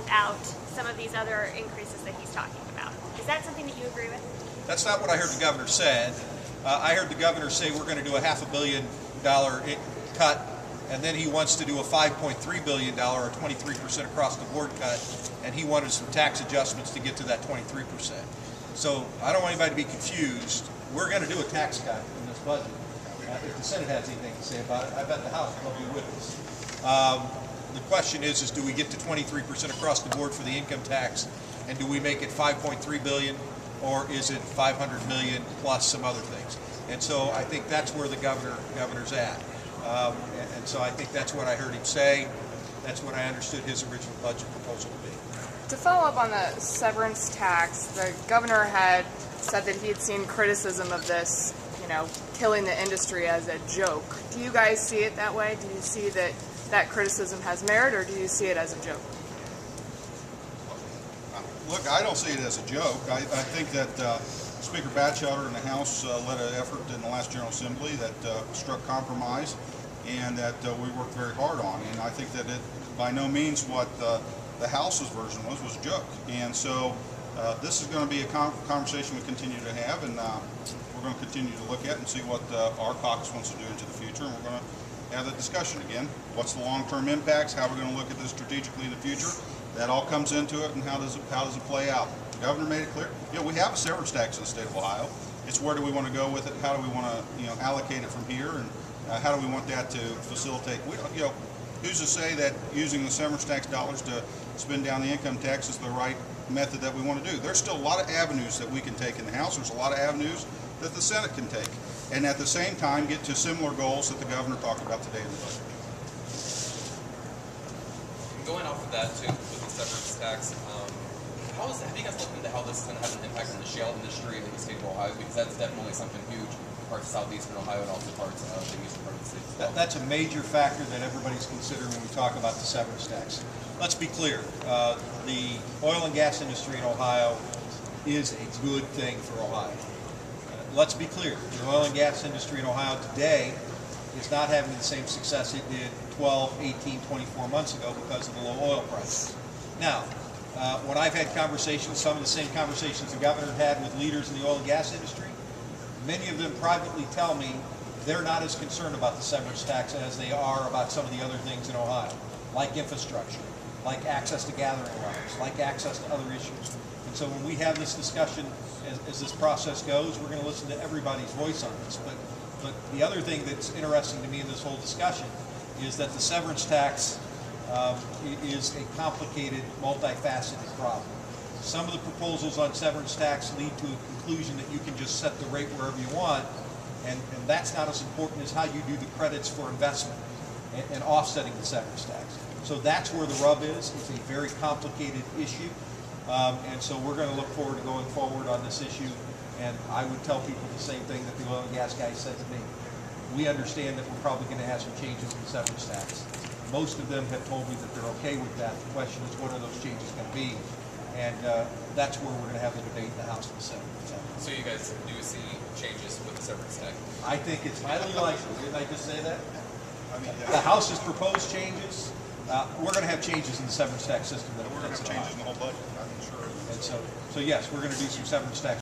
without some of these other increases that he's talking about. Is that something that you agree with? That's not what I heard the governor said. I heard the governor say we're going to do a $500 million cut, and then he wants to do a $5.3 billion or 23% across the board cut, and he wanted some tax adjustments to get to that 23%. So I don't want anybody to be confused. We're going to do a tax cut in this budget. If the Senate has anything to say about it, I bet the House will be with us. The question is do we get to 23% across the board for the income tax, and do we make it $5.3 billion, or is it $500 million plus some other things? And so I think that's where the governor's at. And so I think that's what I heard him say. That's what I understood his original budget proposal to be. To follow up on the severance tax, the governor had said that he had seen criticism of this, killing the industry as a joke. Do you guys see it that way? Do you see that that criticism has merit, or do you see it as a joke? Look, I don't see it as a joke. I think that Speaker Batchelder in the House led an effort in the last General Assembly that struck compromise and that we worked very hard on. And I think that it, by no means what the House's version was a joke. And so this is going to be a conversation we continue to have, and we're going to continue to look at and see what our caucus wants to do into the future. And we're going to have the discussion again. What's the long-term impacts? How we're going to look at this strategically in the future? That all comes into it, and how does it play out? The governor made it clear. We have a severance tax in the state of Ohio. It's where do we want to go with it? How do we want to allocate it from here? And how do we want that to facilitate? Who's to say that using the severance tax dollars to spend down the income tax is the right method that we want to do? There's still a lot of avenues that we can take in the House. There's a lot of avenues that the Senate can take, and at the same time get to similar goals that the governor talked about today in the budget. Going off of that too, with the severance tax, have you guys looked into how this is going to have an impact on the shale industry in the state of Ohio? Because that's definitely something huge in parts of southeastern Ohio and also parts of the eastern part of the state as well. That's a major factor that everybody's considering when we talk about the severance tax. Let's be clear, the oil and gas industry in Ohio is a good thing for Ohio. Let's be clear, the oil and gas industry in Ohio today is not having the same success it did 12, 18, 24 months ago because of the low oil prices. Now, when I've had conversations, some of the same conversations the governor had with leaders in the oil and gas industry, many of them privately tell me they're not as concerned about the severance tax as they are about some of the other things in Ohio, like infrastructure, like access to gathering lines, like access to other issues. And so when we have this discussion, as this process goes, we're going to listen to everybody's voice on this. But the other thing that's interesting to me in this whole discussion is that the severance tax is a complicated, multifaceted problem. Some of the proposals on severance tax lead to a conclusion that you can just set the rate wherever you want, and that's not as important as how you do the credits for investment and offsetting the severance tax. So that's where the rub is. It's a very complicated issue, and so we're going to look forward to going forward on this issue. And I would tell people the same thing that the oil and gas guy said to me. We understand that we're probably going to have some changes in the severance tax. Most of them have told me that they're okay with that. The question is, what are those changes going to be? And that's where we're going to have the debate in the House and the Senate. So you guys do see changes with the severance tax? I think it's highly likely. Didn't I just say that? The House has proposed changes. We're going to have changes in the severance tax system. We're going to have changes in the whole budget, I'm sure. And so yes, we're going to do some severance tax